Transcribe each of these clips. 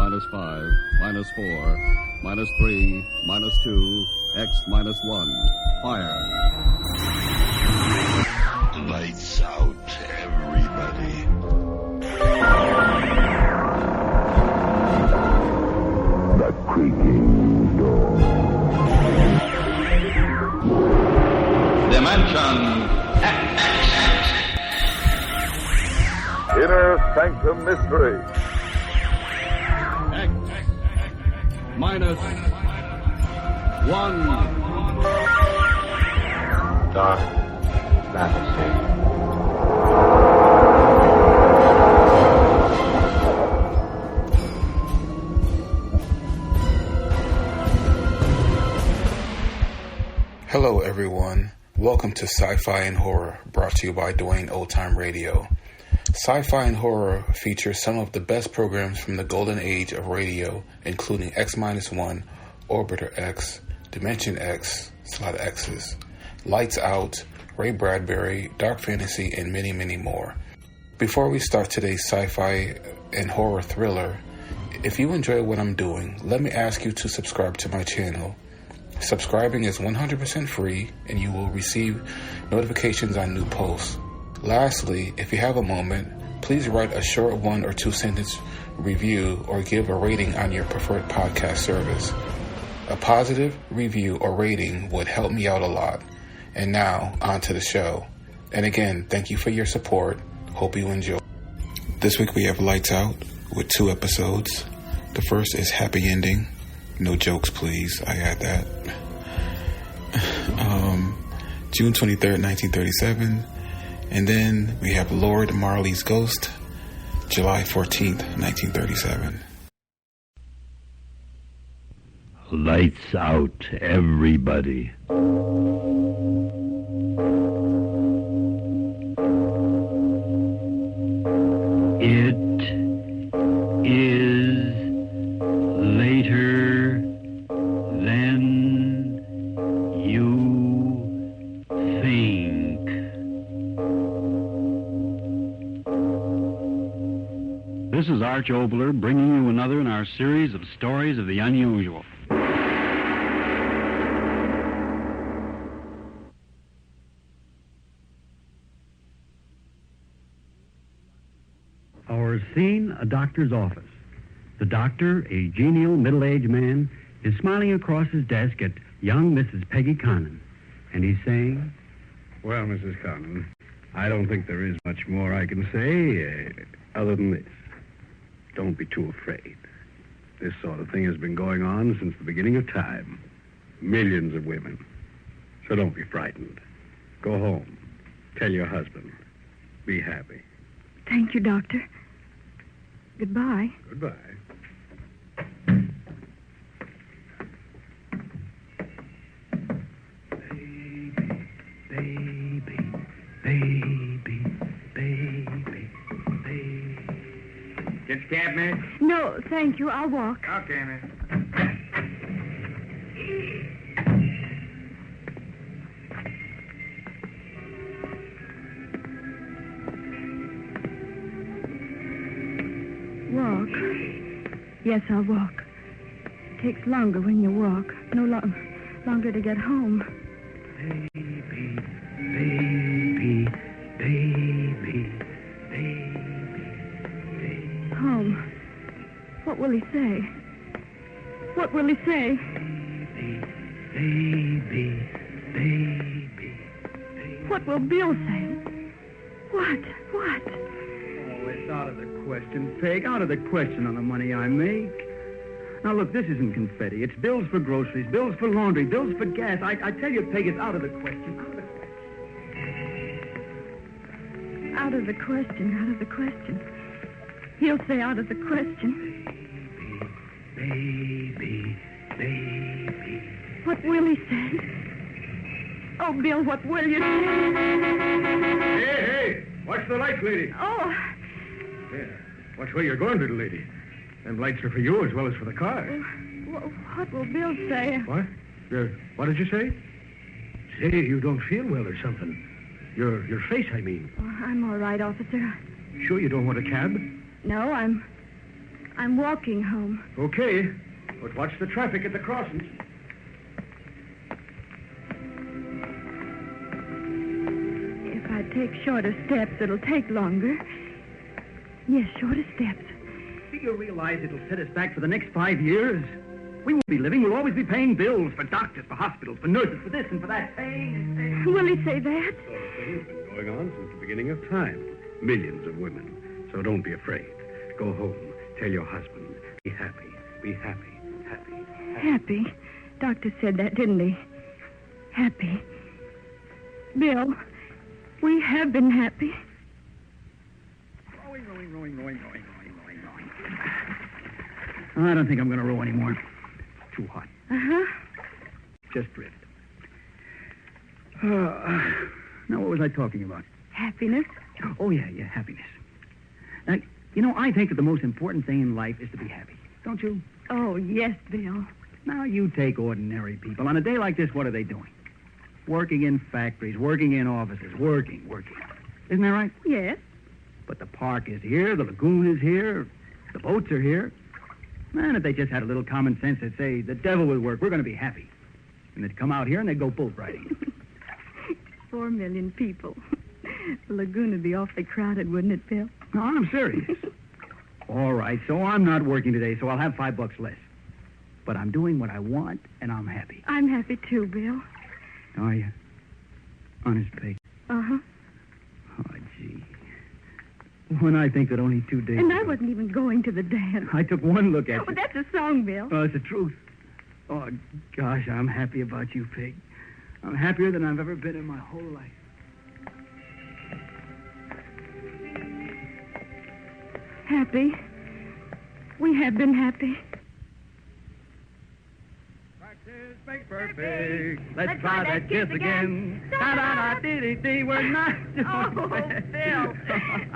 minus 5, minus 4, minus 3, minus 2, X minus 1. Fire. Lights out, everybody. The creaking door. Dimension X. Inner Sanctum Mystery. X minus 1. Dark fantasy. Hello everyone, welcome to Sci-Fi and Horror, brought to you by Dwayne Old Time Radio. Sci-Fi and Horror features some of the best programs from the golden age of radio, including X-1, Orbiter X, Dimension X, it's a lot of X's, Lights Out, Ray Bradbury, Dark Fantasy, and many, many more. Before we start today's sci-fi and horror thriller, if you enjoy what I'm doing, let me ask you to subscribe to my channel. Subscribing is 100% free, and you will receive notifications on new posts. Lastly, if you have a moment, please write a short 1 or 2 sentence review or give a rating on your preferred podcast service. A positive review or rating would help me out a lot. And now, on to the show. And again, thank you for your support. Hope you enjoy. This week we have Lights Out with 2 episodes. The first is Happy Ending. No jokes, please. I add that. June 23rd, 1937. And then we have Lord Marley's Ghost, July 14th, 1937. Lights out, everybody. It is later than you think. This is Arch Obler bringing you another in our series of stories of the unusual. Our scene, a doctor's office. The doctor, a genial middle-aged man, is smiling across his desk at young Mrs. Peggy Connon. And he's saying, "Well, Mrs. Connon, I don't think there is much more I can say other than this. Don't be too afraid. This sort of thing has been going on since the beginning of time. Millions of women. So don't be frightened. Go home. Tell your husband. Be happy." Thank you, Doctor. Goodbye. Goodbye. Get the cab, miss? No, thank you. I'll walk. Okay, miss. Walk. Yes, I'll walk. It takes longer when you walk. No longer to get home. Baby, baby, baby, baby. Home. What will he say? What will he say? Baby, baby, baby. What will Bill say? What? Oh, it's out of the question, Peg. Out of the question on the money I make. Now, look, this isn't confetti. It's bills for groceries, bills for laundry, bills for gas. I tell you, Peg, it's out of the question. Out of the question. Out of the question. He'll say out of the question. Baby, baby. What will he say? Oh, Bill, what will you say? Hey, watch the lights, lady. Oh. Yeah, watch where you're going, little lady. Them lights are for you as well as for the car. What will Bill say? What? What did you say? Say, you don't feel well or something. Your face, I mean. Oh, I'm all right, officer. Sure you don't want a cab? No, I'm I'm walking home. Okay, but watch the traffic at the crossings. If I take shorter steps, it'll take longer. Yes, shorter steps. Do you realize it'll set us back for the next 5 years? We won't be living. We'll always be paying bills for doctors, for hospitals, for nurses, for this and for that. Paying. Will he say that? This sort of thing has been going on since the beginning of time. Millions of women. So don't be afraid. Go home. Tell your husband. Be happy. Be happy. Happy. Happy. Doctor said that, didn't he? Happy. Bill, we have been happy. Rowing. I don't think I'm going to row anymore. Too hot. Uh-huh. Just drift. Now, what was I talking about? Happiness. Oh, yeah, happiness. Now, I think that the most important thing in life is to be happy. Don't you? Oh, yes, Bill. Now, you take ordinary people. On a day like this, what are they doing? Working in factories, working in offices, working. Isn't that right? Yes. But the park is here, the lagoon is here, the boats are here. Man, if they just had a little common sense, they'd say, the devil would work, we're going to be happy. And they'd come out here and they'd go boat riding. 4 million people. The lagoon would be awfully crowded, wouldn't it, Bill? No, I'm serious. All right, so I'm not working today, so I'll have $5 less. But I'm doing what I want, and I'm happy. I'm happy, too, Bill. Are you? Honest, Peg? Uh-huh. Oh, gee. When I think that only 2 days And ago, I wasn't even going to the dance. I took one look at Oh, you. that's a song, Bill. Oh, it's the truth. Oh, gosh, I'm happy about you, Peg. I'm happier than I've ever been in my whole life. Happy. We have been happy. Practice makes perfect. Let's try that kiss again. Da-da-da-dee-dee-dee. We're not doing Oh, bad. Bill.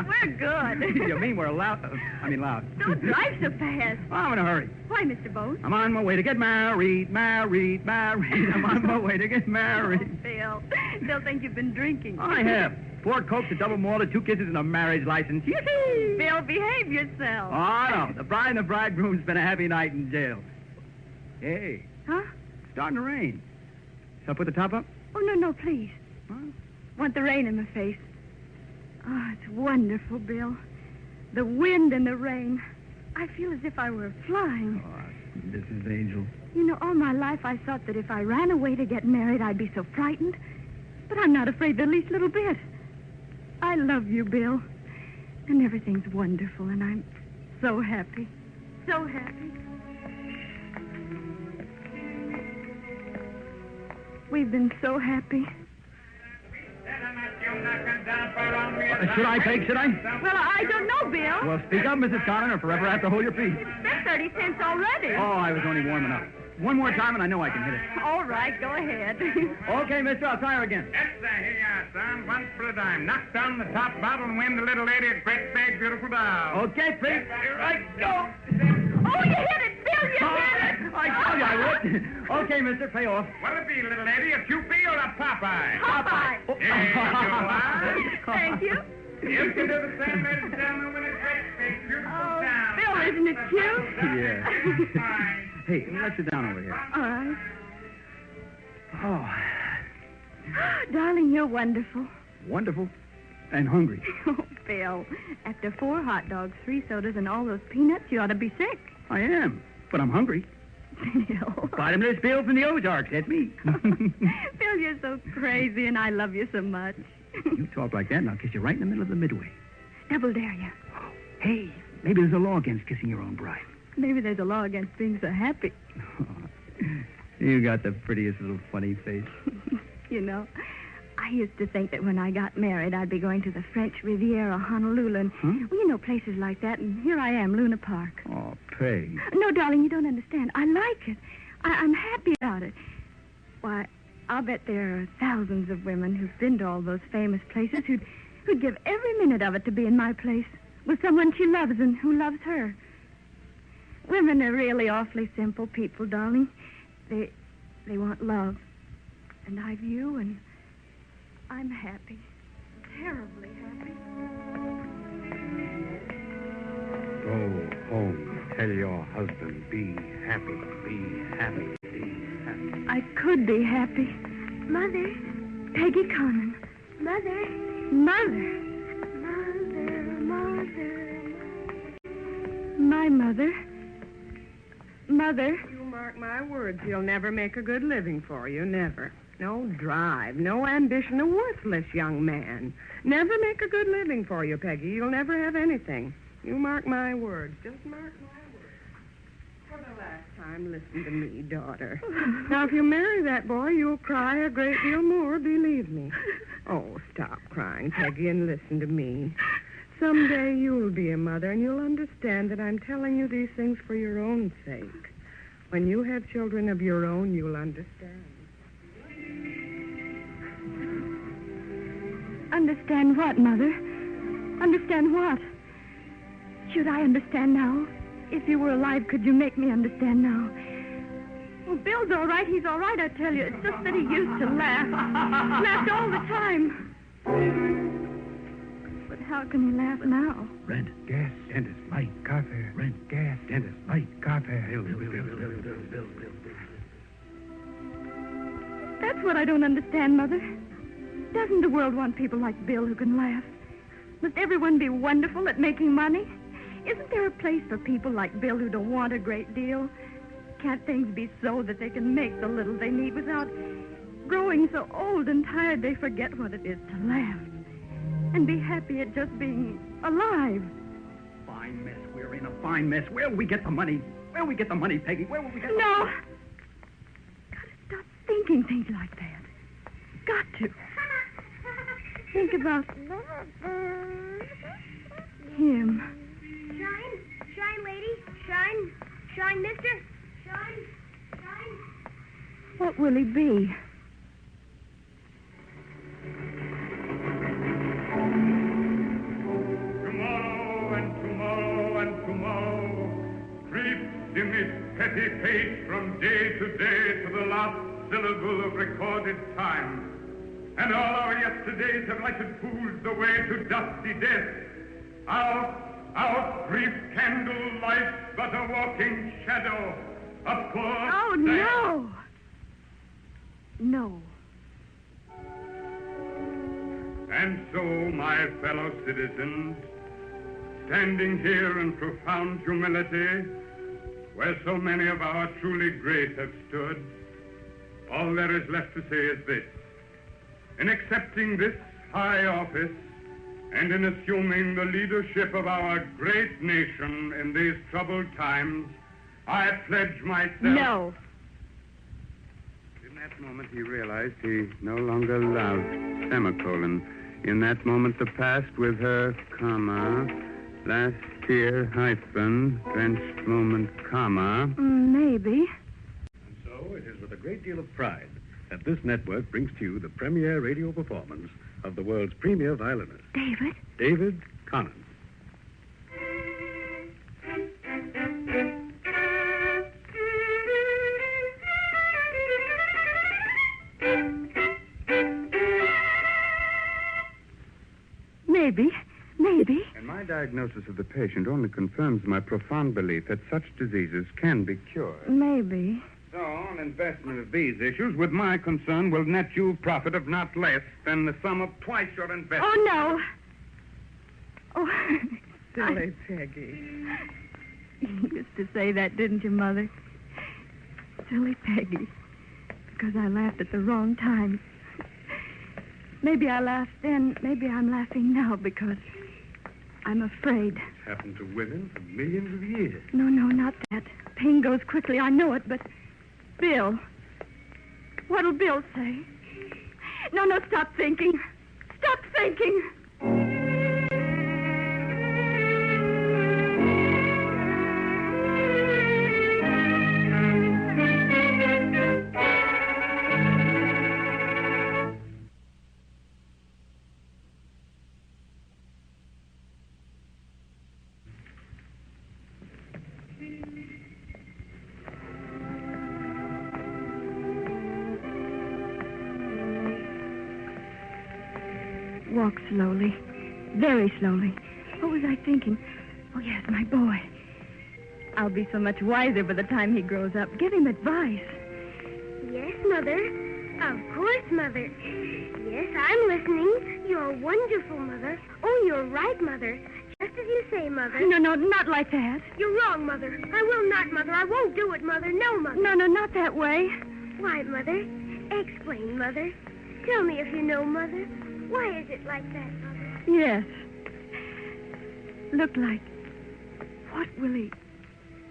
We're good. You mean we're loud? Loud. Don't drive so fast. Oh, I'm in a hurry. Why, Mr. Bose? I'm on my way to get married. I'm on my way to get Oh, married. Bill. They'll think you've been drinking. I have 4 Cokes, a double malted, 2 kisses, and a marriage license. Yee-hee! Bill, behave yourself. Oh, no. The bride and the bridegroom spent a happy night in jail. Hey, Huh? it's starting to rain. Shall I put the top up? Oh, no, please. Huh? Want the rain in my face. Oh, it's wonderful, Bill. The wind and the rain. I feel as if I were flying. Oh, this is Angel. All my life I thought that if I ran away to get married, I'd be so frightened. But I'm not afraid the least little bit. I love you, Bill. And everything's wonderful, and I'm so happy. So happy. We've been so happy. Should I, Peg? Should I? Well, I don't know, Bill. Well, speak up, Mrs. Connor, or forever have to hold your peace. That's 30 cents already. Oh, I was only warming up. One more time, and I know I can hit it. All right, go ahead. Okay, mister, I'll try her again. Yes, sir. Here you are, son. Once for a dime. Knock down the top bottle and win the little lady a great big beautiful doll. Okay, Peg. Here I go. Oh, you hit it, Bill, you hit it. I told you I would. Okay, mister, pay off. What'll it be, little lady? A Kewpie or a Popeye? Popeye. Here you are. Thank you. You can do the same, ladies and gentlemen, with a great big beautiful Oh, doll. Bill, isn't it cute? Yeah. Fine. Hey, let's sit down over here. All right. Oh, Darling, you're wonderful. wonderful. And hungry. Oh, Bill, after 4 hot dogs, 3 sodas, and all those peanuts, you ought to be sick. I am, but I'm hungry. Bill. Bottomless Bill from the Ozarks, that's me. Bill, you're so crazy, and I love you so much. You talk like that, and I'll kiss you right in the middle of the midway. Double dare you. Hey, maybe there's a law against kissing your own bride. Maybe there's a law against being so happy. You got the prettiest little funny face. I used to think that when I got married, I'd be going to the French Riviera, Honolulu, and, places like that, and here I am, Luna Park. Oh, Peg. No, darling, you don't understand. I like it. I'm happy about it. Why, I'll bet there are thousands of women who've been to all those famous places who'd give every minute of it to be in my place with someone she loves and who loves her. Women are really awfully simple people, darling. They want love. And I've you, and I'm happy. Terribly happy. Go home. Tell your husband, be happy, be happy, be happy. I could be happy. Mother. Peggy Connon. Mother. Mother. My mother. Mother. You mark my words, he'll never make a good living for you, never. No drive, no ambition, a worthless young man. Never make a good living for you, Peggy. You'll never have anything. You mark my words. Just mark my words. For the last time, listen to me, daughter. Now, if you marry that boy, you'll cry a great deal more, believe me. Oh, stop crying, Peggy, and listen to me. Someday you'll be a mother, and you'll understand that I'm telling you these things for your own sake. When you have children of your own, you'll understand. Understand what, Mother? Understand what? Should I understand now? If you were alive, could you make me understand now? Well, Bill's all right. He's all right, I tell you. It's just that he used to laugh. Laughed all the time. But how can he laugh now? Rent, gas, dentist, light, coffee. Rent, gas, dentist, light, coffee. Bill. That's what I don't understand, Mother. Doesn't the world want people like Bill who can laugh? Must everyone be wonderful at making money? Isn't there a place for people like Bill who don't want a great deal? Can't things be so that they can make the little they need without growing so old and tired they forget what it is to laugh and be happy at just being alive? Fine mess. We're in a fine mess. Where'll we get the money? Where'll we get the money, Peggy? Where will we get the No. money? Gotta stop thinking things like that. Got to. Think about him. Shine, lady. Shine, mister. Shine. What will he be? Tomorrow creeps in this petty pace from day to day to the last syllable of recorded time. And all our yesterdays have lighted fools the way to dusty death. Our brief candle lights but a walking shadow, a poor... Oh, no! No. And so, my fellow citizens, standing here in profound humility, where so many of our truly great have stood, all there is left to say is this. In accepting this high office and in assuming the leadership of our great nation in these troubled times, I pledge myself... No. In that moment, he realized he no longer loved, semicolon. In that moment, the past with her, comma, last tear, hyphen, drenched moment, comma. Maybe. And so, it is with a great deal of pride that this network brings to you the premiere radio performance of the world's premier violinist, David Connon. Maybe. And my diagnosis of the patient only confirms my profound belief that such diseases can be cured. Maybe. So, an investment of these issues, with my concern, will net you a profit of not less than the sum of twice your investment. Oh, no. Oh, Silly Peggy. You used to say that, didn't you, Mother? Silly Peggy. Because I laughed at the wrong time. Maybe I laughed then. Maybe I'm laughing now because I'm afraid. It's happened to women for millions of years. No, not that. Pain goes quickly, I know it, but... Bill. What'll Bill say? No, stop thinking. Stop thinking. Walk slowly. Very slowly. What was I thinking? Oh, Yes, my boy. I'll be so much wiser by the time he grows up. Give him advice. Yes, Mother. Of course, Mother. Yes, I'm listening. You're wonderful, Mother. Oh, you're right, Mother. Just as you say, Mother. No, not like that. You're wrong, Mother. I will not, Mother. I won't do it, Mother. No, Mother. No, not that way. Why, Mother? Explain, Mother. Tell me if you know, Mother. Why is it like that, Mother? Yes. Look like. What will he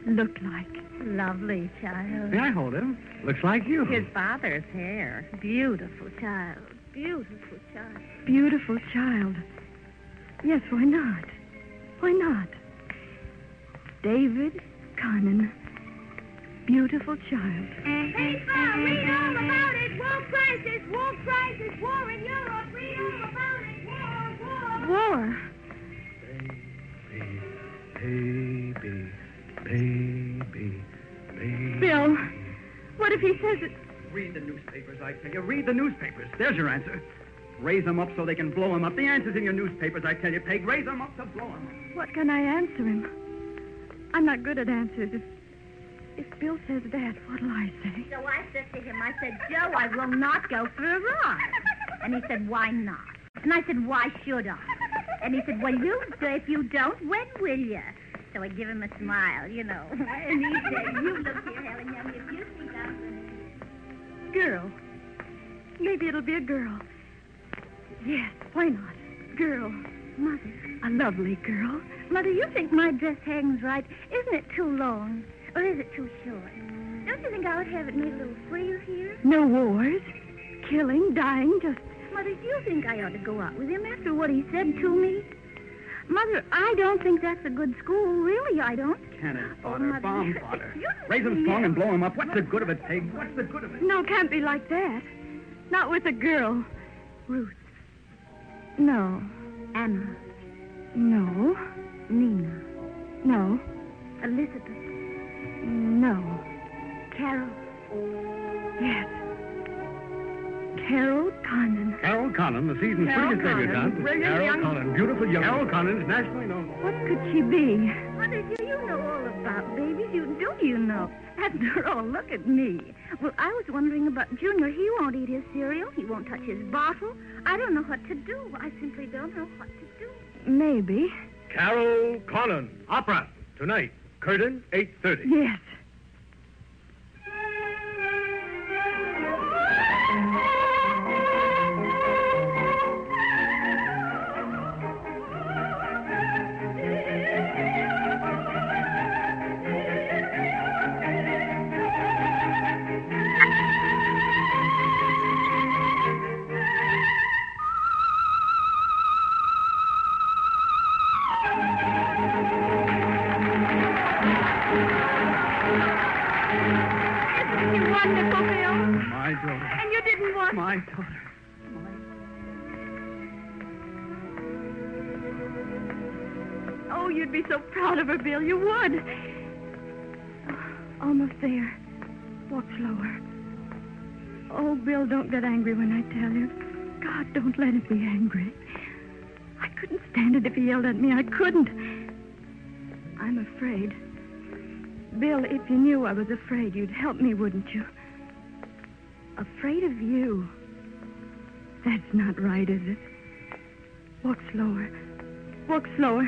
look like? Lovely child. May I hold him? Looks like you. His father's hair. Beautiful child. Beautiful child. Beautiful child. Yes, why not? Why not? David Conan. Beautiful child. Baseball, read all about it. War crisis, war in Europe. Read all about it. War. Baby. Bill, what if he says it? Read the newspapers, I tell you. Read the newspapers. There's your answer. Raise them up so they can blow them up. The answer's in your newspapers, I tell you, Peg. Raise them up to blow them up. What can I answer him? I'm not good at answers. If Bill says that, what'll I say? So I said to him, I said, Joe, I will not go for a ride. And he said, why not? And I said, why should I? And he said, well, if you don't, when will you? So I give him a smile, you know. And he said, you look here, Helen Young, if you think I'm... Girl. Maybe it'll be a girl. Yes, why not? Girl. Mother. A lovely girl. Mother, you think my dress hangs right? Isn't it too long? Or is it too short? Don't you think I would have it made a little freer here? No wars. Killing, dying, just... Mother, do you think I ought to go out with him after what he said to me? Mother, I don't think that's a good school. Really, I don't. Cannon fodder, bomb fodder. You Raise them strong and blow them up. What's the good of it, Peg? What's the good of it? No, can't be like that. Not with a girl. Ruth. No. Anna. No. Nina. No. Elizabeth. No. Carol. Yes. Carol Conan. Carol Conan, the season's prettiest debutante. Carol Conan, beautiful young. Carol Conan is nationally known. What could she be? Mother, do you know all about babies? You know. After all, look at me. Well, I was wondering about Junior. He won't eat his cereal. He won't touch his bottle. I don't know what to do. I simply don't know what to do. Maybe. Carol Conan, opera, tonight. Curtain, 8:30. Yes. My daughter. Oh, you'd be so proud of her, Bill. You would. Almost there. Walk slower. Oh, Bill, don't get angry when I tell you. God, don't let him be angry. I couldn't stand it if he yelled at me. I couldn't. I'm afraid. Bill, if you knew I was afraid, you'd help me, wouldn't you? Afraid of you. That's not right, is it? Walk slower. Walk slower.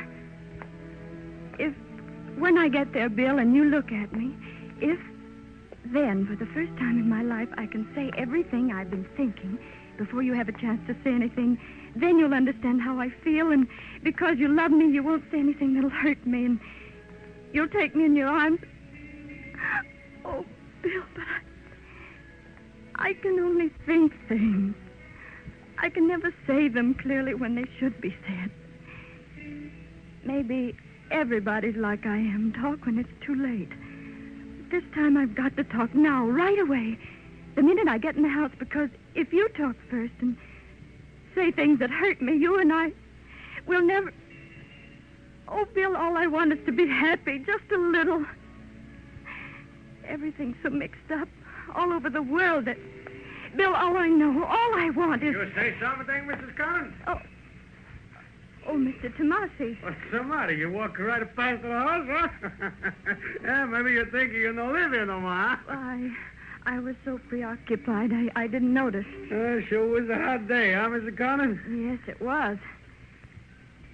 When I get there, Bill, and you look at me, then, for the first time in my life, I can say everything I've been thinking before you have a chance to say anything, then you'll understand how I feel, and because you love me, you won't say anything that'll hurt me, and you'll take me in your arms. Oh, Bill, but I can only think things. I can never say them clearly when they should be said. Maybe everybody's like I am. Talk when it's too late. This time I've got to talk now, right away. The minute I get in the house, because if you talk first and say things that hurt me, you and I will never... Oh, Bill, all I want is to be happy, just a little. Everything's so mixed up all over the world that... Bill, all I know, all I want is... You say something, Mrs. Conan? Oh, Mr. Tomasi. What's the matter? You walk right past the house, huh? Yeah, maybe you're thinking you don't live here no more, huh? I was so preoccupied, I didn't notice. Sure was a hot day, huh, Mr. Conan? Yes, it was.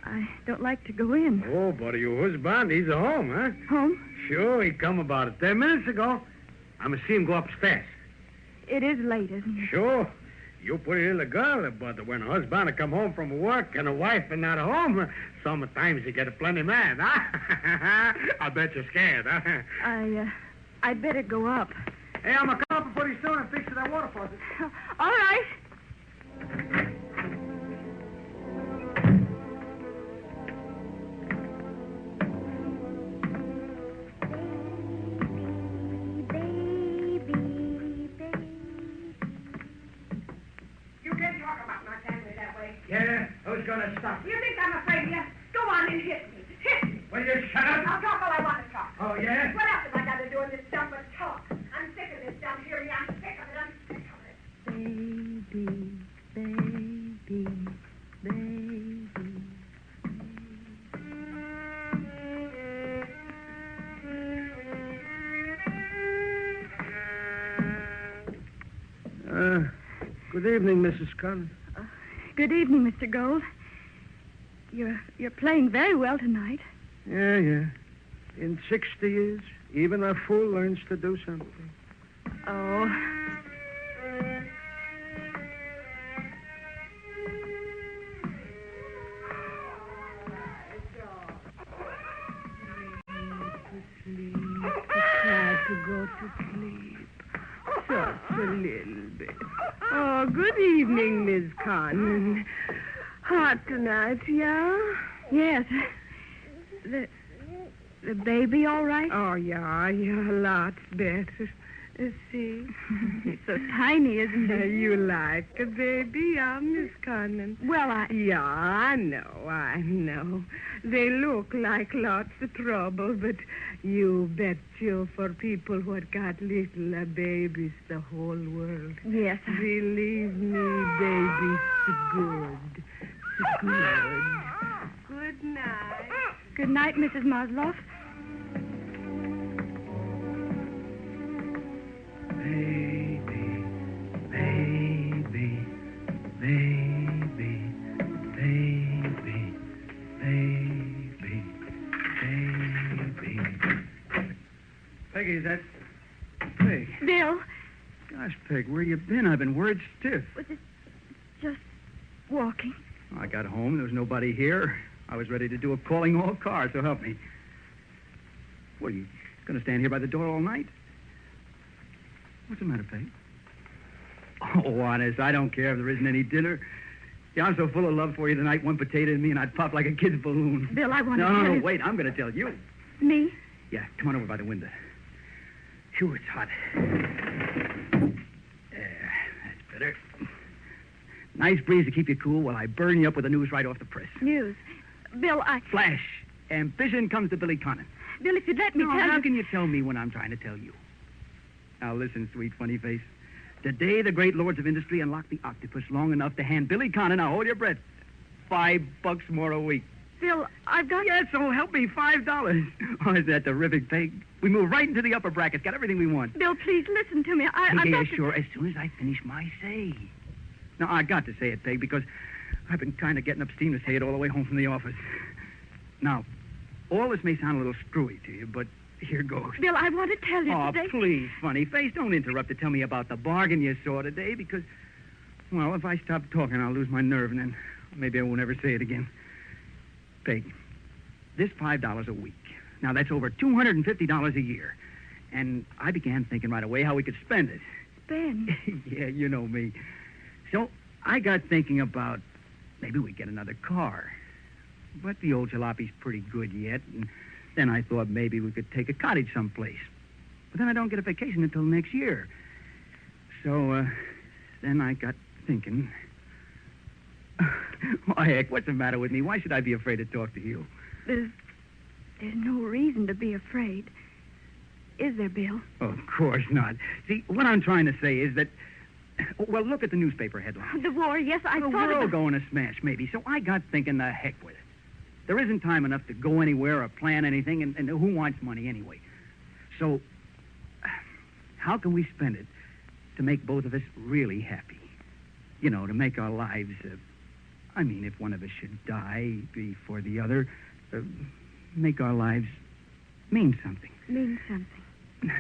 I don't like to go in. Oh, but your husband, he's at home, huh? Home? Sure, he come about 10 minutes ago. I'm going to see him go upstairs. It is late, isn't it? Sure. You pretty little girl, but when a husband come home from work and a wife is not at home, sometimes you get a plenty mad, huh? I bet you're scared, huh? I'd better go up. Hey, I'm going to come up before he's done and fix that water faucet. All right. Yeah, who's going to stop? You think I'm afraid of you? Go on and hit me. Hit me. Will you shut up? I'll talk all I want to talk. Oh, yeah? What else have I got to do in this stuff but talk? I'm sick of this down here. I'm sick of it. I'm sick of it. Baby, baby. Good evening, Mrs. Conn. Good evening, Mr. Gold. You're playing very well tonight. Yeah. In 60 years, even a fool learns to do something. Oh. To go to sleep. Just a little bit. Oh, good evening, Miss Conn. Hot tonight, yeah? Yes. The baby all right? Oh, yeah, lots better. See? He's so tiny, isn't he? You like a baby, Miss Conn? Well, Yeah, I know. They look like lots of trouble, but you bet you for people what got little babies, the whole world. Yes. Believe me, baby's good. Good. Good night. Good night, Mrs. Maslow. Baby, baby, baby, baby, baby, baby. Peggy, is that Peg? Bill. Gosh, Peg, where you been? I've been worried stiff. Was it just walking? I got home. There was nobody here. I was ready to do a calling all cars, so help me. What, are you going to stand here by the door all night? What's the matter, Peg? Oh, honest, I don't care if there isn't any dinner. Yeah, I'm so full of love for you tonight, one potato in me, and I'd pop like a kid's balloon. Bill, I want to tell No, you... wait, I'm going to tell you. Me? Yeah, come on over by the window. Phew, it's hot. Yeah, that's better. Nice breeze to keep you cool while I burn you up with the news right off the press. News? Bill, Flash. Ambition comes to Billy Connon. Bill, if you'd let me tell How you... can you tell me when I'm trying to tell you? Now listen, sweet funny face. Today, the great lords of industry unlock the octopus long enough to hand Billy Connon, now hold your breath, $5 more a week. Bill, I've got... Yes, so help me, $5. Oh, is that terrific, Peg? We move right into the upper brackets, got everything we want. Bill, please listen to me. I've got to... Sure, as soon as I finish my say. Now, I got to say it, Peg, because I've been kind of getting up steam to say it all the way home from the office. Now, all this may sound a little screwy to you, but here goes. Bill, I want to tell you today... Oh, please, funny face, don't interrupt to tell me about the bargain you saw today, because, well, if I stop talking, I'll lose my nerve, and then maybe I won't ever say it again. Peg, this $5 a week. Now, that's over $250 a year. And I began thinking right away how we could spend it. Spend? Yeah, you know me. So I got thinking about maybe we get another car. But the old jalape's pretty good yet, and then I thought maybe we could take a cottage someplace. But then I don't get a vacation until next year. So, then I got thinking... Oh, heck, what's the matter with me? Why should I be afraid to talk to you? There's no reason to be afraid. Is there, Bill? Oh, of course not. See, what I'm trying to say is that... Well, look at the newspaper headlines. The war, yes, I the thought world about... going to smash, maybe. So I got thinking the heck with it. There isn't time enough to go anywhere or plan anything, and who wants money anyway? So, how can we spend it to make both of us really happy? You know, to make our lives, if one of us should die before the other, make our lives mean something. Mean something.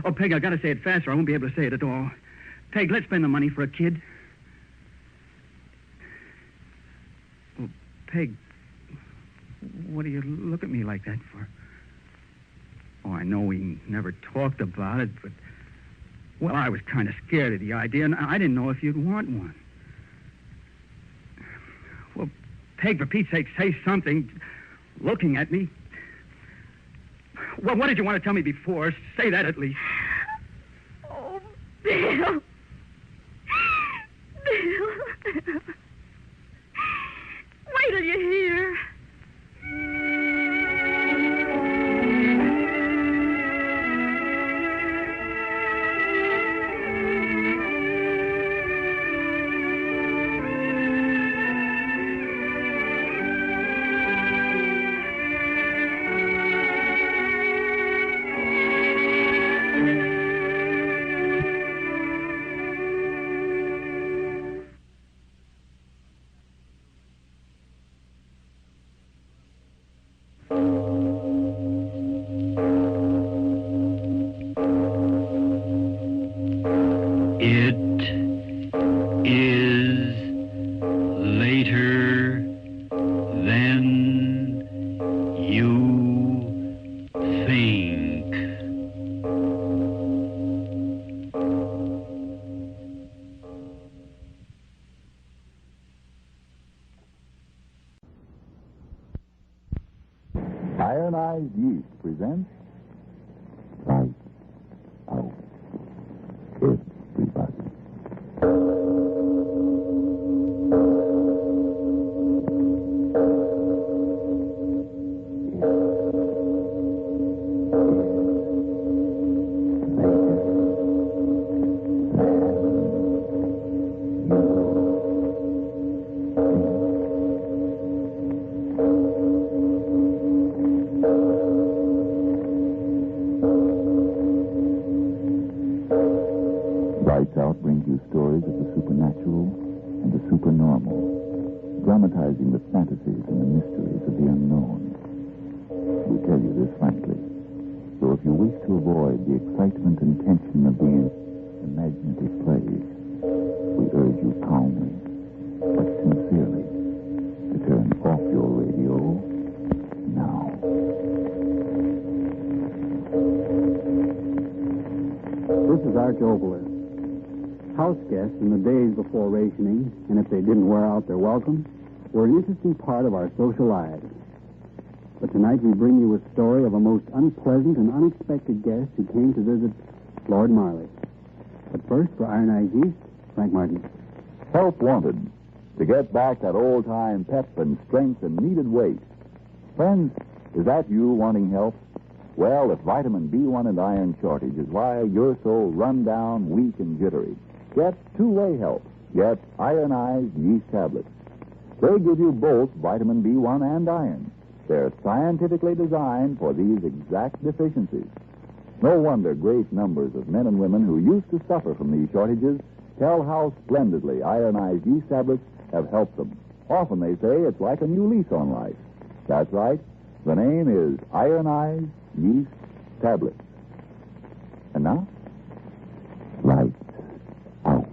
Oh, Peg, I gotta say it fast or I won't be able to say it at all. Peg, let's spend the money for a kid. Well, Peg, what do you look at me like that for? Oh, I know we never talked about it, but... Well, I was kind of scared of the idea, and I didn't know if you'd want one. Well, Peg, for Pete's sake, say something. Looking at me. Well, what did you want to tell me before? Say that at least. Oh, Bill. Bill. Wait till you hear. Ionized Yeast presents Lights Out, Everybody. Lights Out brings you stories of the supernatural and the supernormal, dramatizing the fantasies and the mysteries of the unknown. We tell you this frankly, so if you wish to avoid the excitement and tension of these imaginative plays, we urge you calmly, but sincerely, to turn off your radio now. This is Arch Oboist. House guests in the days before rationing, and if they didn't wear out their welcome, were an interesting part of our social lives. But tonight we bring you a story of a most unpleasant and unexpected guest who came to visit Lord Marley. But first, for Ionized Yeast, Frank Martin. Help wanted to get back that old-time pep and strength and needed weight. Friends, is that you wanting help? Well, if vitamin B1 and iron shortage is why you're so run down, weak, and jittery, get two-way help. Get Ionized Yeast tablets. They give you both vitamin B1 and iron. They're scientifically designed for these exact deficiencies. No wonder great numbers of men and women who used to suffer from these shortages tell how splendidly Ionized Yeast tablets have helped them. Often they say it's like a new lease on life. That's right. The name is Ionized Yeast tablets. And now, Lights Out,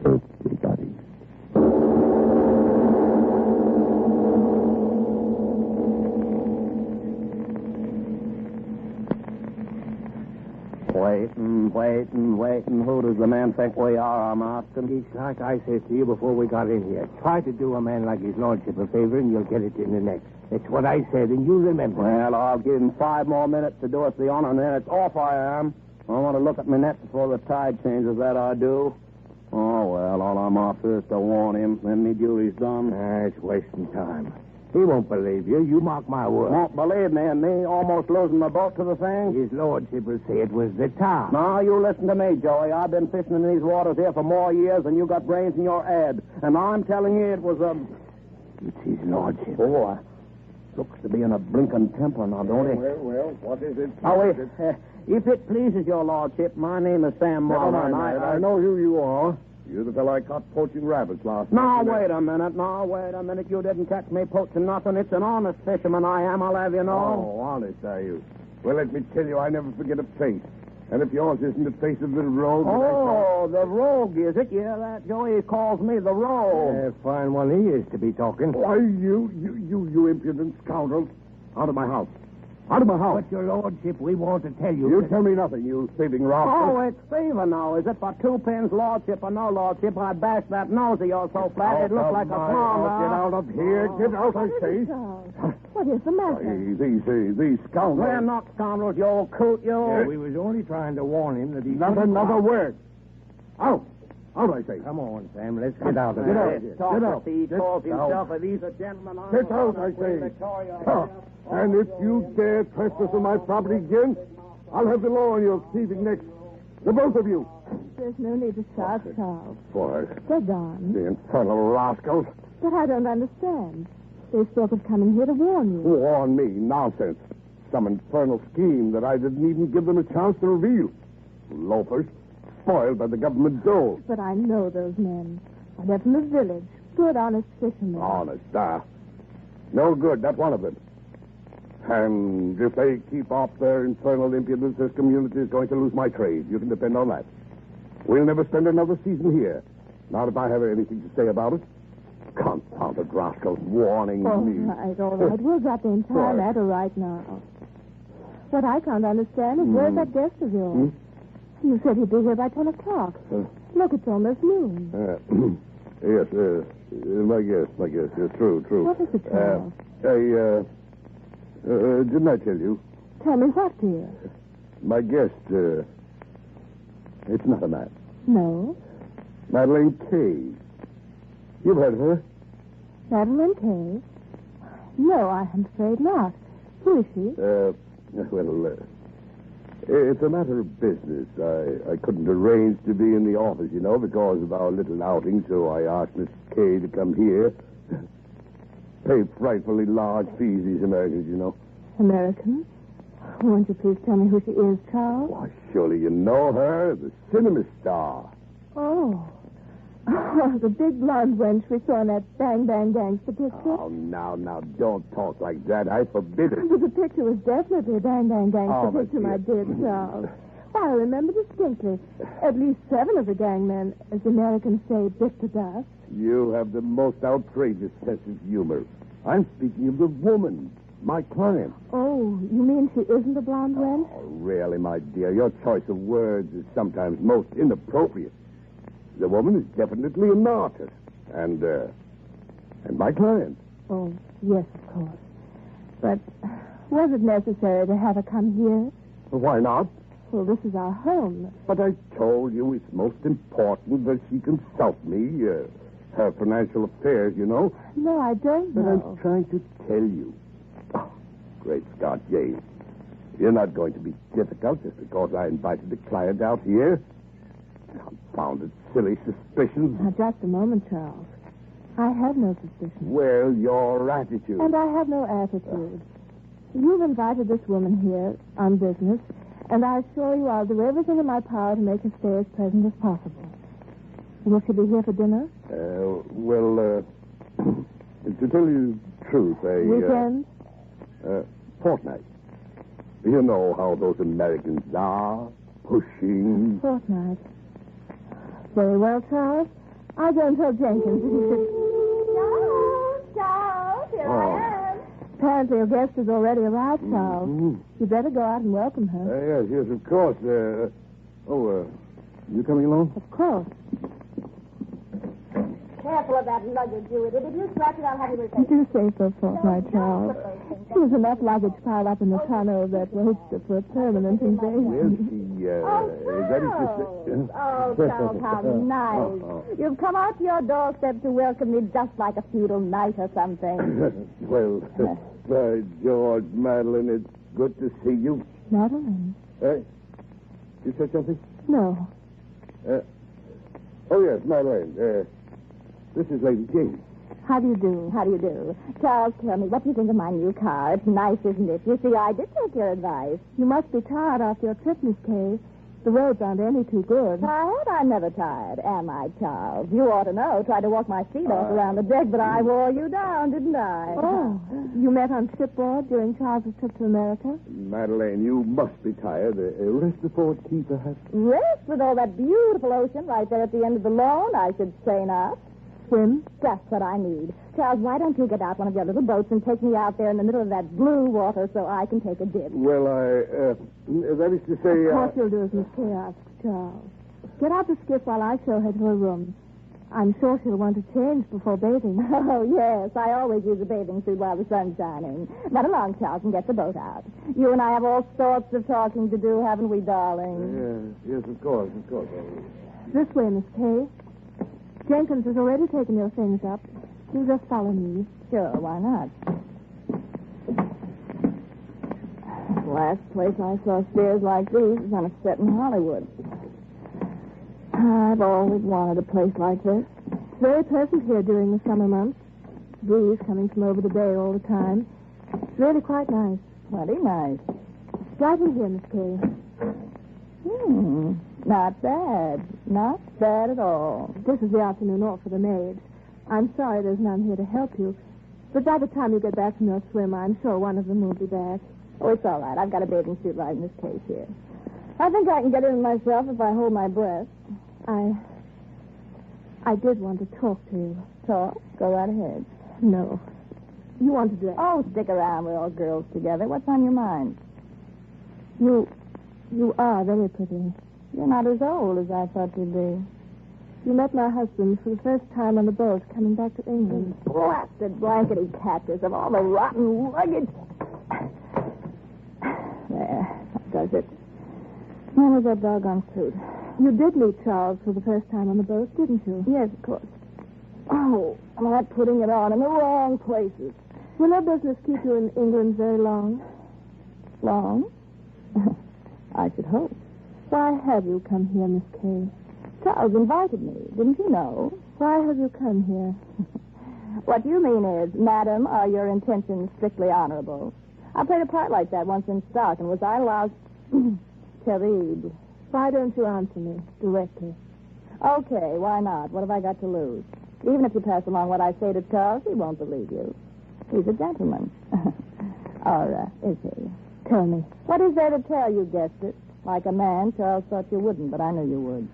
Everybody. Waiting. Who does the man think we are, I'm asking? It's like I said to you before we got in here. Try to do a man like his lordship a favor and you'll get it in the next. It's what I said, and you remember. Well, I'll give him 5 more minutes to do us the honor, and then it's off I am. I want to look at my net before the tide changes, that I do. Oh, well, all I'm after is to warn him. Then me duty's done. It's wasting time. He won't believe you. You mark my word. Won't believe me, and me almost losing my boat to the thing? His lordship will say it was the top. Now, you listen to me, Joey. I've been fishing in these waters here for more years than you got brains in your head. And I'm telling you it was a... It's his lordship. Oh, looks to be in a blinking temper now, don't he? Well, what is it? Oh, wait. If it pleases your lordship, my name is Sam Marley. Never mind, I know who you are. You're the fellow I caught poaching rabbits last night. Now, wait a minute. You didn't catch me poaching nothing. It's an honest fisherman I am, I'll have you know. Oh, honest, are you? Well, let me tell you, I never forget a face. And if yours isn't the face of the rogue... Oh, the rogue, is it? Yeah, that Joey calls me the rogue. Fine one he is to be talking. Why, you impudent scoundrel. Out of my house. Out of my house. But, your lordship, we want to tell you... You tell me nothing, you thieving rascal. Oh, it's thieving now, is it? For 2 pins, lordship or no lordship, I bashed that nose of yours so flat it looked like a pond. Get out of here. Get out, I say. What is the matter? These scoundrels. We're not scoundrels, you old coot, you. Yeah, we was only trying to warn him that he... Not another word. Out. Out, I say. Come on, Sam. Let's get out of Get here. out. Get out. He calls himself a he's a gentleman. Get out, I say. And if you dare trespass on my property again, I'll have the law on your thieving necks. The both of you. There's no need to shout, Charles. Boy, Sit down. the infernal rascals. But I don't understand. They spoke of coming here to warn you. Warn me. Nonsense. Some infernal scheme that I didn't even give them a chance to reveal. Loafers. Spoiled by the government dole. But I know those men. They're from the village. Good, honest fishermen. Honest, no good, not one of them. And if they keep up their infernal impudence, this community is going to lose my trade. You can depend on that. We'll never spend another season here. Not if I have anything to say about it. Confounded rascals warning me. All right. We'll drop the entire matter right now. What I can't understand is where's that guest of yours? You said he'd be here by 10 o'clock. Look, it's almost noon. Yes, my guess. True. What is it, Charles? Didn't I tell you? Tell me what, dear? My guest, it's not a man. No. Madeleine Kay. You've heard of her? Madeleine Kay? No, I'm afraid not. Who is she? It's a matter of business. I couldn't arrange to be in the office, because of our little outing, so I asked Miss Kay to come here. Pay frightfully large fees, these Americans, Americans? Won't you please tell me who she is, Charles? Why, surely you know her, the cinema star. Oh, the big blonde wench we saw in that Bang Bang Gangster picture. Oh, now, don't talk like that. I forbid it. The picture was definitely a Bang Bang Gangster picture, my dear Charles. Why, I remember distinctly. At least 7 of the gangmen, as the Americans say, bit to dust. You have the most outrageous sense of humor. I'm speaking of the woman, my client. Oh, you mean she isn't a blonde wench? Oh, really, my dear. Your choice of words is sometimes most inappropriate. The woman is definitely an artist. And my client. Oh, yes, of course. But was it necessary to have her come here? Why not? Well, this is our home. But I told you it's most important that she consult me, her financial affairs, No, I don't know. But I'm trying to tell you. Oh, great Scott, Jay. You're not going to be difficult just because I invited the client out here. Confounded silly suspicions. Now, just a moment, Charles. I have no suspicion. Well, your attitude. And I have no attitude. You've invited this woman here on business, and I assure you I'll do everything in my power to make her stay as pleasant as possible. Will she be here for dinner? To tell you the truth, Weekend? Fortnight. You know how those Americans are. Pushing. Fortnight. Very well, Charles. I'll go and tell Jenkins that he should... Charles, here I am. Apparently your guest has already arrived, Charles. You better go out and welcome her. Yes, of course. You coming along? Of course. Careful of that luggage, you idiot. If you scratch it, I'll have you replaced. Do say so, Fortnight, Charles. There's enough luggage piled up in the tonneau of that roadster for a permanent invasion. Oh, Charles, how nice. You've come out to your doorstep to welcome me just like a feudal knight or something. Well, by George, Madeleine, it's good to see you. Madeleine? You said something? No. Oh, yes, Madeleine. This is Lady Kay. How do you do? How do you do? Charles, tell me, what do you think of my new car? It's nice, isn't it? You see, I did take your advice. You must be tired after your trip, Miss Kay. The roads aren't any too good. Tired? I'm never tired, am I, Charles? You ought to know. Tried to walk my feet off around the deck, but I wore you down, didn't I? Oh, you met on shipboard during Charles's trip to America? Madeleine, you must be tired. Rest before tea, perhaps? Rest with all that beautiful ocean right there at the end of the lawn? I should say not. Swim? Just what I need. Charles, why don't you get out one of your little boats and take me out there in the middle of that blue water so I can take a dip? Well, that is to say... Of course you'll do as Miss Kay asks, Charles. Get out the skiff while I show her to her room. I'm sure she'll want to change before bathing. Oh, yes. I always use a bathing suit while the sun's shining. Run along, Charles, and get the boat out. You and I have all sorts of talking to do, haven't we, darling? Yes, of course. This way, Miss Kay. Jenkins has already taken your things up. You just follow me. Sure, why not? The last place I saw stairs like these was on a set in Hollywood. I've always wanted a place like this. It's very pleasant here during the summer months. Breeze coming from over the bay all the time. It's really quite nice. Plenty nice. Right in here, Miss Kay. Not bad. Not bad at all. This is the afternoon off for the maids. I'm sorry there's none here to help you. But by the time you get back from your swim, I'm sure one of them will be back. Oh, it's all right. I've got a bathing suit right in this case here. I think I can get in myself if I hold my breath. I did want to talk to you. Talk? Go right ahead. No. You want to dress? Oh, stick around. We're all girls together. What's on your mind? You are very pretty. You're not as old as I thought you'd be. You met my husband for the first time on the boat coming back to England. Blasted blankety cactus of all the rotten luggage. There, that does it. Where was that doggone suit? You did meet Charles for the first time on the boat, didn't you? Yes, of course. Oh, am I putting it on in the wrong places? Will that business keep you in England very long? Long? I should hope. Why have you come here, Miss Kay? Charles invited me. Didn't you know? Why have you come here? What you mean is, Madam, are your intentions strictly honorable? I played a part like that once in stock, and was I allowed... Terrible. Why don't you answer me directly? Okay, why not? What have I got to lose? Even if you pass along what I say to Charles, he won't believe you. He's a gentleman. Or, is he? Tell me. What is there to tell? You guessed it. Like a man, Charles thought you wouldn't, but I knew you would.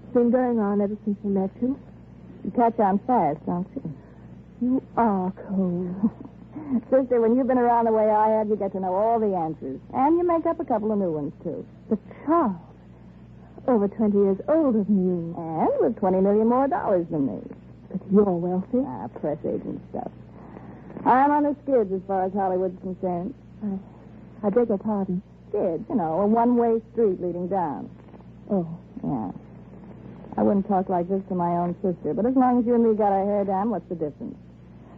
It's been going on ever since we met you. You catch on fast, don't you? You are cold. Sister, when you've been around the way I have, you get to know all the answers. And you make up a couple of new ones, too. But Charles, over 20 years older than you. And with $20 million more than me. But you're wealthy. Press agent stuff. I'm on the skids as far as Hollywood's concerned. I beg your pardon. Skids, you know, a one-way street leading down. Oh. Yeah. I wouldn't talk like this to my own sister, but as long as you and me got our hair down, what's the difference?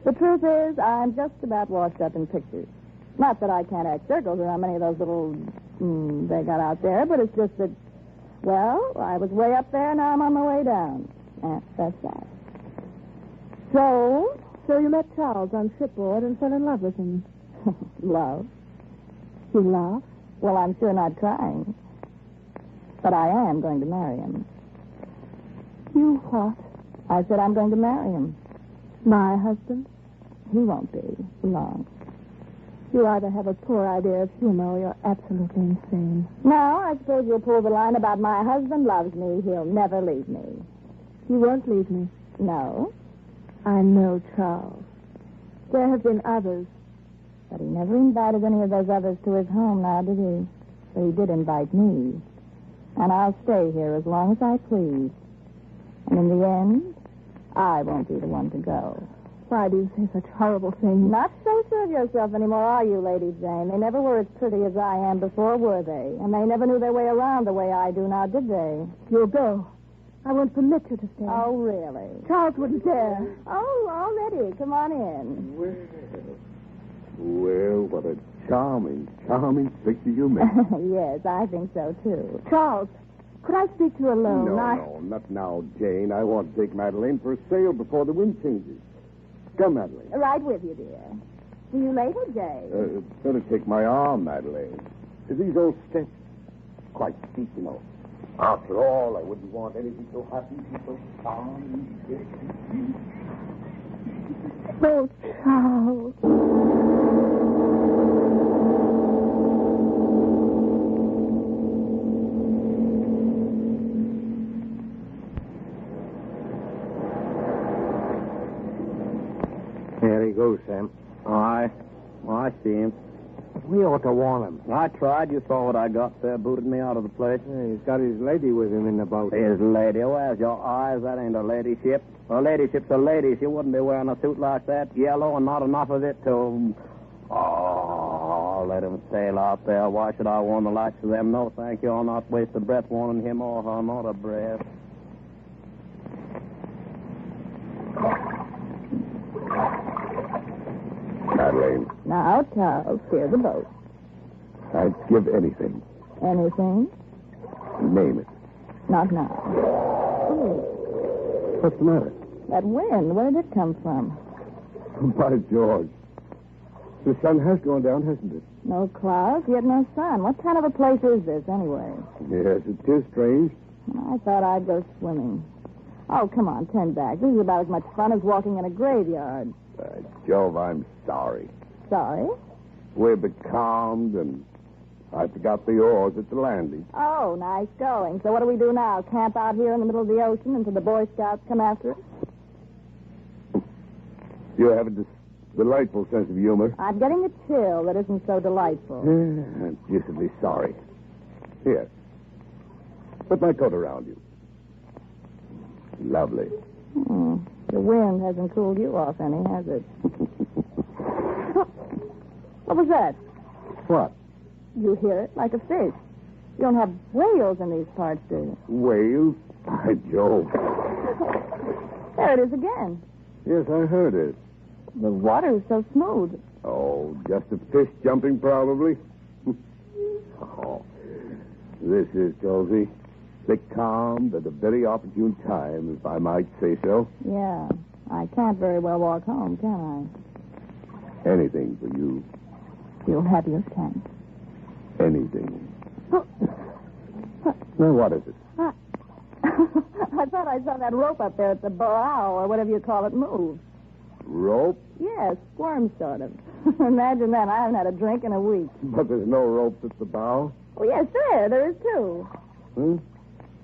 The truth is, I'm just about washed up in pictures. Not that I can't act circles around many of those little they got out there, but it's just that, well, I was way up there, now I'm on my way down. That's that. So you met Charles on shipboard and fell in love with him. Love? You laugh? Well, I'm sure not trying. But I am going to marry him. You what? I said I'm going to marry him. My husband? He won't be long. You either have a poor idea of humor or you're absolutely insane. Now, I suppose you'll pull the line about my husband loves me. He'll never leave me. He won't leave me. No. I know Charles. There have been others. But he never invited any of those others to his home now, did he? But he did invite me. And I'll stay here as long as I please. And in the end, I won't be the one to go. Why do you say such horrible things? Not so sure of yourself anymore, are you, Lady Jane? They never were as pretty as I am before, were they? And they never knew their way around the way I do now, did they? You'll go. I won't permit you to stay. Oh, really? Charles wouldn't dare. Oh, already. Come on in. Well, what a charming picture you made. Yes, I think so, too. Charles, could I speak to you alone? No, not now, Jane. I want to take Madeleine for a sail before the wind changes. Come, Madeleine. Right with you, dear. See you later, Jay. Better take my arm, Madeleine. These old steps quite steep, you know. After all, I wouldn't want anything so happy, so calm. Oh, Charles. There he goes, Sam. Aye. I see him. We ought to warn him. I tried. You saw what I got there. Booted me out of the place. Yeah, he's got his lady with him in the boat. His lady? Where's your eyes? That ain't a ladyship. A ladyship's a lady. She wouldn't be wearing a suit like that. Yellow and not enough of it to... Oh, let him sail out there. Why should I warn the likes of them? No, thank you. I'll not waste a breath warning him or her. Not a breath. Madeleine, Now, Charles, steer the boat. I'd give anything. Anything? Name it. Not now. What's the matter? That wind, where did it come from? By George. The sun has gone down, hasn't it? No clouds, yet no sun. What kind of a place is this, anyway? Yes, it is strange. I thought I'd go swimming. Oh, come on, turn back. This is about as much fun as walking in a graveyard. By Jove, I'm sorry. Sorry? We're becalmed, and I forgot the oars at the landing. Oh, nice going. So what do we do now? Camp out here in the middle of the ocean until the Boy Scouts come after us? You have a delightful sense of humor. I'm getting a chill that isn't so delightful. I'm deucedly sorry. Here. Put my coat around you. Lovely. The wind hasn't cooled you off any, has it? What was that? What? You hear it like a fish. You don't have whales in these parts, do you? Whales? By Jove. There it is again. Yes, I heard it. The water is so smooth. Oh, just a fish jumping, probably. Oh, this is cozy. Becalmed at a very opportune time, if I might say so. Yeah. I can't very well walk home, can Anything for you. I? You'll have your chance. Anything. Now, what is it? I thought I saw that rope up there at the bow, or whatever you call it, move. Rope? Yes, squirm sort of. Imagine that. I haven't had a drink in a week. But there's no rope at the bow. Oh, yes, there is too.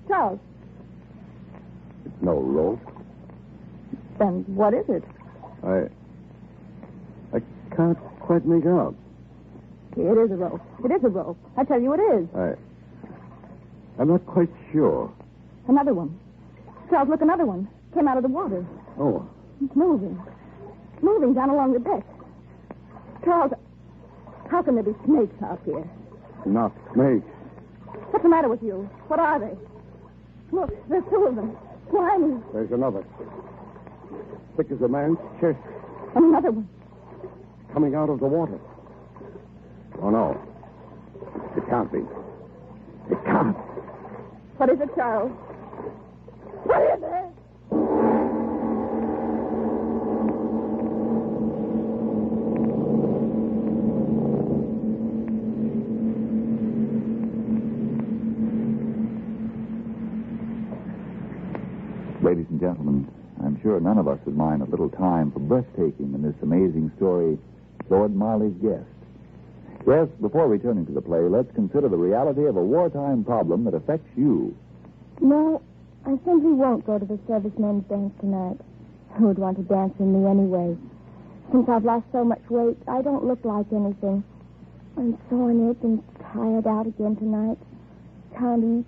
Charles. It's no rope. Then what is it? I can't quite make out. It is a rope. It is a rope. I tell you it is. I'm not quite sure. Another one. Charles, look, another one. Came out of the water. Oh. It's moving. Moving down along the deck. Charles, how can there be snakes out here? Not snakes. What's the matter with you? What are they? Look, there's two of them. Slimy. There's another. Thick as a man's chest. And another one. Coming out of the water. Oh, no. It can't be. It can't. What is it, Charles? What is it? Ladies and gentlemen, I'm sure none of us would mind a little time for breathtaking in this amazing story, Lord Marley's Guest. Yes, before returning to the play, let's consider the reality of a wartime problem that affects you. No, I simply won't go to the servicemen's dance tonight. Who would want to dance with me anyway? Since I've lost so much weight, I don't look like anything. I'm sore necked and tired out again tonight. Can't eat.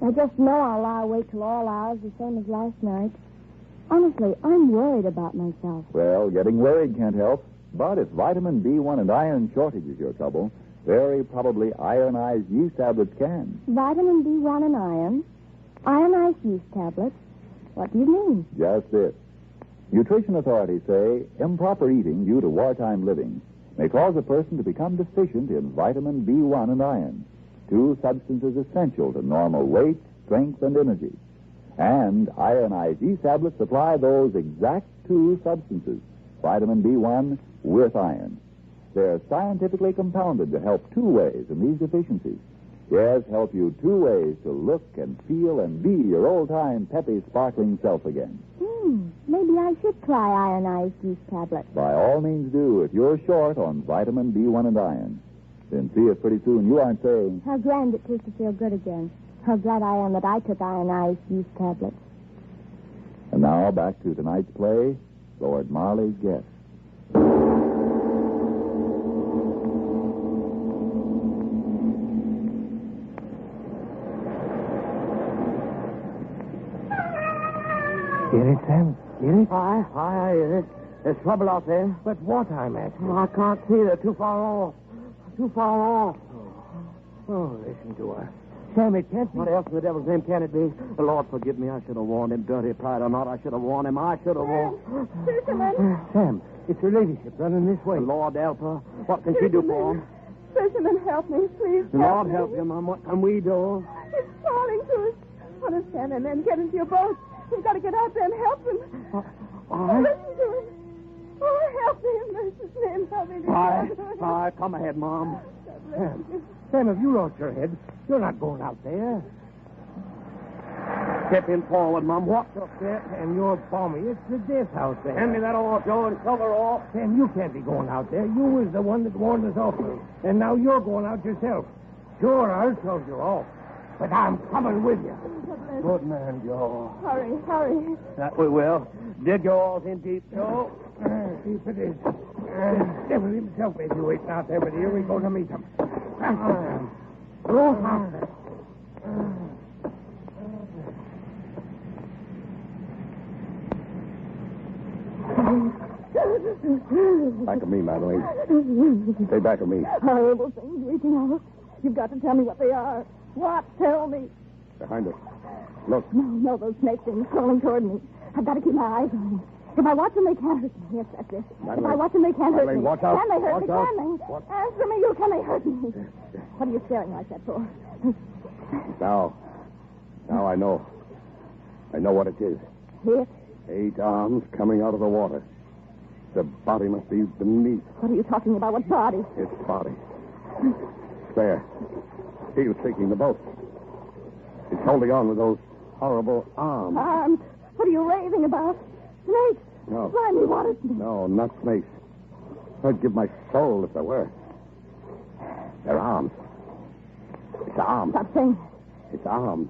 I just know I'll lie awake till all hours, the same as last night. Honestly, I'm worried about myself. Well, getting worried can't help. But if vitamin B1 and iron shortage is your trouble, very probably ironized yeast tablets can. Vitamin B1 and iron? Ionized yeast tablets? What do you mean? Just this. Nutrition authorities say improper eating due to wartime living may cause a person to become deficient in vitamin B1 and iron, two substances essential to normal weight, strength, and energy. And ironized yeast tablets supply those exact two substances, vitamin B1 with iron. They're scientifically compounded to help two ways in these deficiencies. Yes, help you two ways to look and feel and be your old-time peppy, sparkling self again. Maybe I should try ironized yeast tablets. By all means do, if you're short on vitamin B1 and iron. Then see if pretty soon you aren't saying, how grand it is to feel good again. How glad I am that I took ionized yeast tablets. And now back to tonight's play, Lord Marley's Guest. Hear it, Sam? Hear it? I hear it. There's trouble out there. But what, I'm asking? I can't see. They're too far off. Too far off. Oh, listen to her. Sam, it can't be. What else in the devil's name can it be? The Lord forgive me. I should have warned him. Dirty pride or not, I should have warned him. I should have warned. Fisherman! Sam, it's her ladyship running this way. The Lord help her. What can she do for him? Fisherman, help me, please. The Lord help you, Mom. What can we do? It's falling to us. Understand, and then get into your boat. We've got to get out there and help him. Listen to him. Oh, help me in mercy's name. Help me. All right, come ahead, Mom. Sam, have you lost your head? You're not going out there. Step in forward, Mom. Watch up there. Sam, you're balmy. It's the death out there. Hand me that oar, Joe, and shove her off. Sam, you can't be going out there. You was the one that warned us off. And now you're going out yourself. Sure, I'll shove you off. But I'm coming with you. Good man, Joe. Hurry. That we will. Dig your oars in deep, Joe. See if it is. The devil himself may be waiting out there, but here we go to meet him. Go faster. Back of me, Madeleine. Stay back of me. Horrible things reaching out. You've got to tell me what they are. What? Tell me. Behind us. Look. No, those snake things crawling toward me. I've got to keep my eyes on them. If I watch them, they can't hurt me. Yes, that's it. Madeleine. If I watch them, they can't hurt Madeleine, me. watch out. Can they hurt me? Watch out. Can they? What? Answer me, you. Can they hurt me? What are you staring like that for? Now I know. I know what it is. It? 8 arms coming out of the water. The body must be beneath. What are you talking about? What body? Its body. There. He's taking the boat. It's holding on with those horrible arms. Arms? What are you raving about? Snakes? No. Slimy water snakes. No, not snakes. I'd give my soul if there were. They're arms. It's arms. Stop saying. It's arms.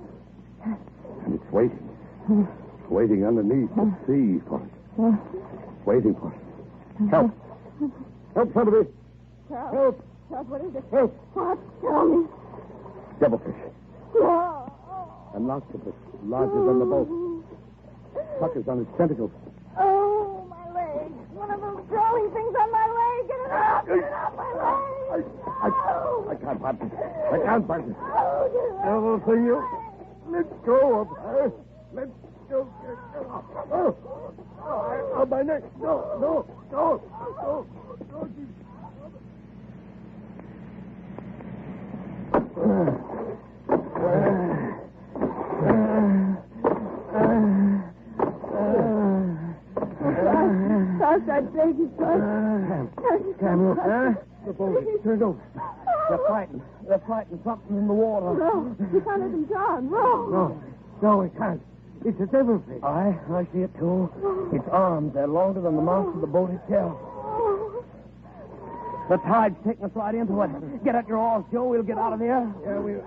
And it's waiting. Waiting underneath the sea for it. Waiting for it. Help. Help, somebody. Help. What is it? Help. What? Tell me. Devilfish. No. An octopus larger than the boat. Suckers on its tentacles. Oh, my leg. One of those crawling things on my leg. Get it out. Get it out my leg. I can't find it. I can't find it. Oh, get it out. Devil for you. Let go of her. Let go. Oh, my neck. No. I beg you, son. Samuel, the boat is turned over. They're fighting something in the water. No, you can't let them drown. No, it can't. It's a devilfish. I see it, too. Its arms, they're longer than the mouth of the boat itself. The tide's taking us right into it. Get at your oars, Joe. We'll get out of here. Yeah, we'll...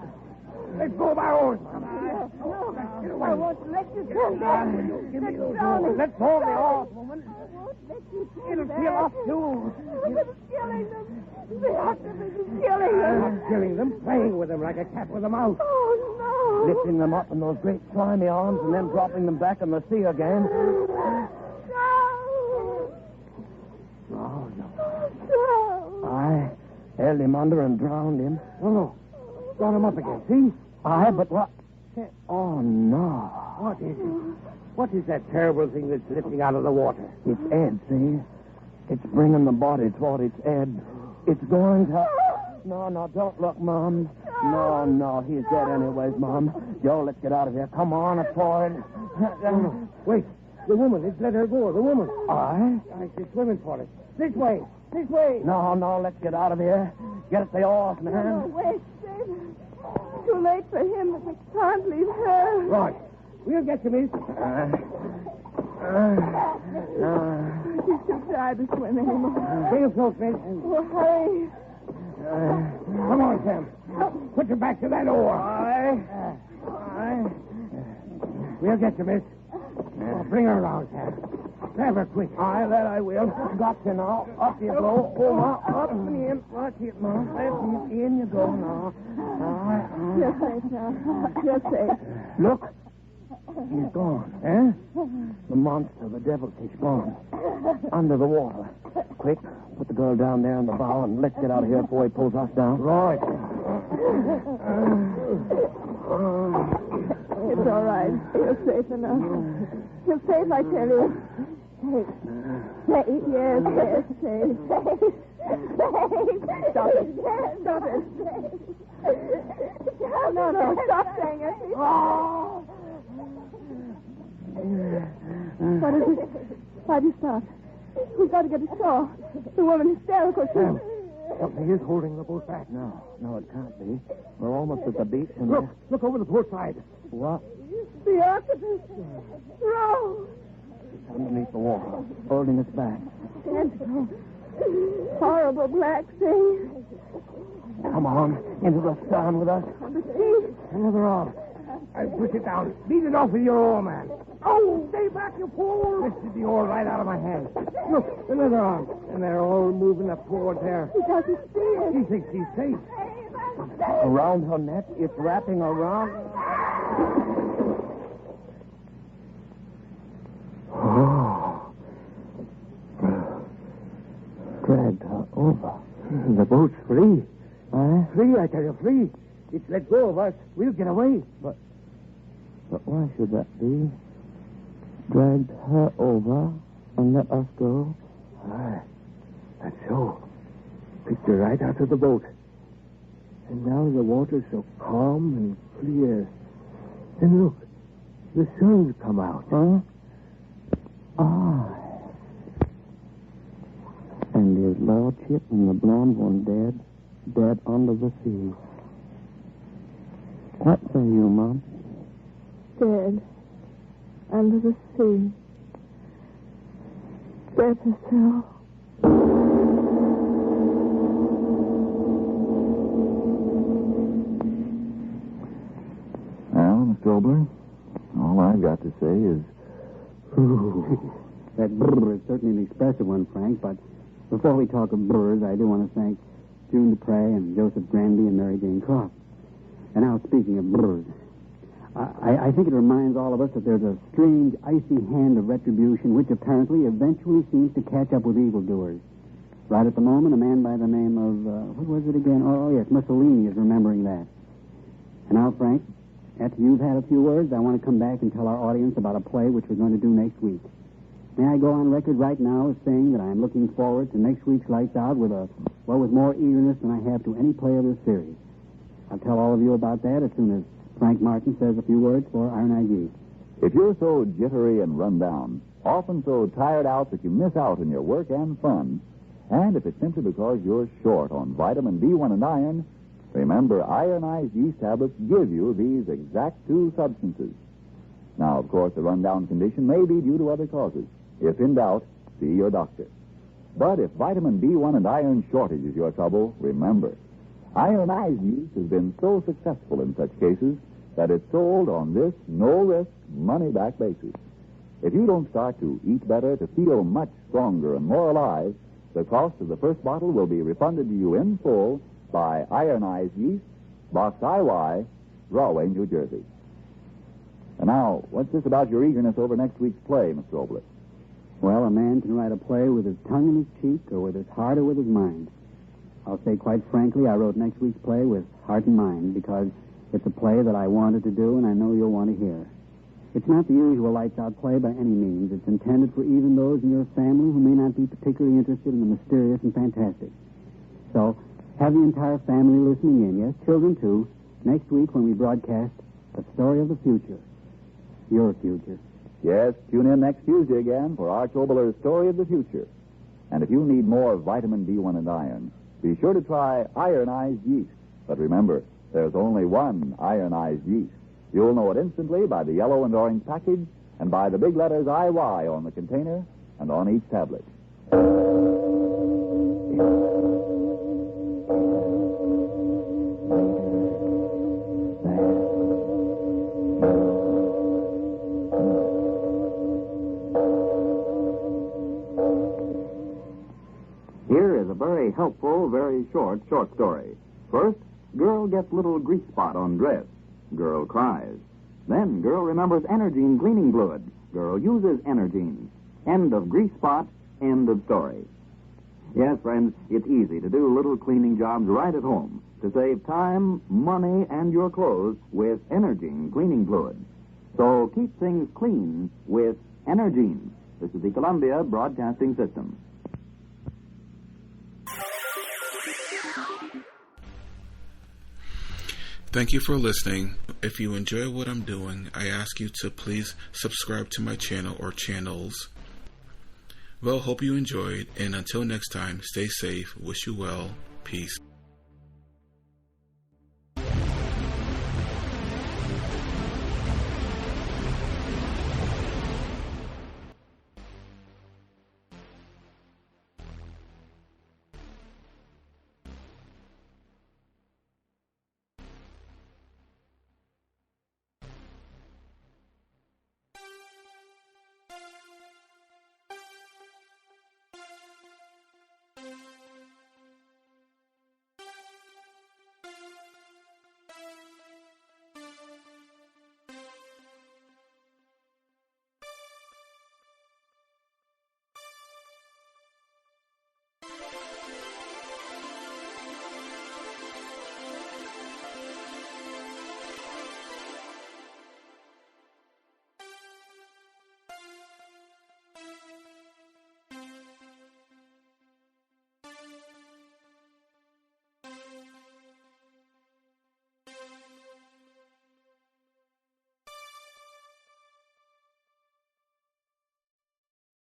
Let's go by oars. No, I won't let you turn back. Give me those oars. Let's hold the oars, woman. I won't let you turn It'll back. kill us, too. It's killing them. The octopus is killing them. Not killing them, playing with them like a cat with a mouse. Oh, no. Lifting them up in those great slimy arms and then dropping them back in the sea again. No. Oh, no. No. I held him under and drowned him. No. Brought him up again, see? But what? Oh, no. What is it? What is that terrible thing that's lifting out of the water? It's Ed, see? It's bringing the body toward its Ed. It's going to... No, don't look, Mom. No, he's dead anyways, Mom. Joe, let's get out of here. Come on, forward. No. Wait. The woman. It's let her go. The woman. Aye? She's swimming for us. This way. This way. No, let's get out of here. Get the oars, man. No, wait, David. Too late for him, but we can't leave her. Right. We'll get you, miss. She's too tired to swim anymore. Bring her close, miss. Oh, hurry. Come on, Sam. Put your back to that oar. Aye. We'll get you, miss. Bring her around, Sam. Grab her quick. Aye, that I will. Got you now. Up you go. Oh, Ma. Up and in. Watch it, Ma. In you go now. You're safe now. You're safe. Look. He's gone. Eh? The monster, the devil, he's gone. Under the water. Quick, put the girl down there in the bow and let's get out of here before he pulls us down. Right. It's all right. You're safe enough. You're safe, I tell you. Safe. Safe. Yes, safe. Safe. Stop it. Stop it. No, stop saying it. Oh. What is it? Why'd you stop? We've got to get ashore. The woman hysterical. Sam, something is holding the boat back. No, it can't be. We're almost at the beach and... Look over the port side. What? The octopus. Row. It's underneath the water, holding us back. Tentacle. Horrible black thing. Come on, into the stern with us. On the sea. Another arm. I'll push it down. Beat it off with your oar, man. Oh, stay back, you fool. Lifted the oar right out of my hand. Look, another arm. And they're all moving up toward there. He doesn't see it. She thinks he's safe. Around her neck, it's wrapping around. Oh. Dragged her over. The boat's free. Huh? Free, I tell you, free. It's let go of us. We'll get away. But why should that be? Dragged her over and let us go? Aye, that's so. Picked her right out of the boat. And now the water's so calm and clear. And look, the sun's come out. Huh? Aye. And his lordship and the blonde one dead under the sea. What say you, Mom? Dead. Under the sea. Dead herself. Well, Mr. Obler, all I've got to say is... Ooh, that brr is certainly an expressive one, Frank, but before we talk of brrs, I do want to thank June Dupre and Joseph Granby and Mary Jane Croft. And now, speaking of brrs, I think it reminds all of us that there's a strange, icy hand of retribution which apparently eventually seems to catch up with evildoers. Right at the moment, a man by the name of, what was it again? Oh, yes, Mussolini is remembering that. And now, Frank, after you've had a few words, I want to come back and tell our audience about a play which we're going to do next week. May I go on record right now as saying that I'm looking forward to next week's Lights Out with more eagerness than I have to any play of this series. I'll tell all of you about that as soon as Frank Martin says a few words for Iron IG. If you're so jittery and run down, often so tired out that you miss out on your work and fun, and if it's simply because you're short on vitamin B1 and iron, remember ironized yeast tablets give you these exact two substances. Now, of course, the rundown condition may be due to other causes. If in doubt, see your doctor. But if vitamin B1 and iron shortage is your trouble, remember, ironized yeast has been so successful in such cases that it's sold on this no-risk, money-back basis. If you don't start to eat better, to feel much stronger and more alive, the cost of the first bottle will be refunded to you in full by ironized yeast, Box IY, Rahway, New Jersey. And now, what's this about your eagerness over next week's play, Mr. Obler? Well, a man can write a play with his tongue in his cheek or with his heart or with his mind. I'll say quite frankly, I wrote next week's play with heart and mind because it's a play that I wanted to do and I know you'll want to hear. It's not the usual lights-out play by any means. It's intended for even those in your family who may not be particularly interested in the mysterious and fantastic. So, have the entire family listening in, yes, children too, next week when we broadcast The Story of the Future. Your future. Yes, tune in next Tuesday again for Arch Oboler's Story of the Future. And if you need more vitamin B1 and iron, be sure to try ironized yeast. But remember, there's only one ironized yeast. You'll know it instantly by the yellow and orange package and by the big letters IY on the container and on each tablet. Here is a very helpful, very short story. First, girl gets little grease spot on dress. Girl cries. Then girl remembers Energine cleaning fluid. Girl uses Energine. End of grease spot, end of story. Yes, friends, it's easy to do little cleaning jobs right at home to save time, money, and your clothes with Energine cleaning fluid. So keep things clean with Energine. This is the Columbia Broadcasting System. Thank you for listening. If you enjoy what I'm doing, I ask you to please subscribe to my channel or channels. Well, hope you enjoyed, and until next time, stay safe, wish you well, peace.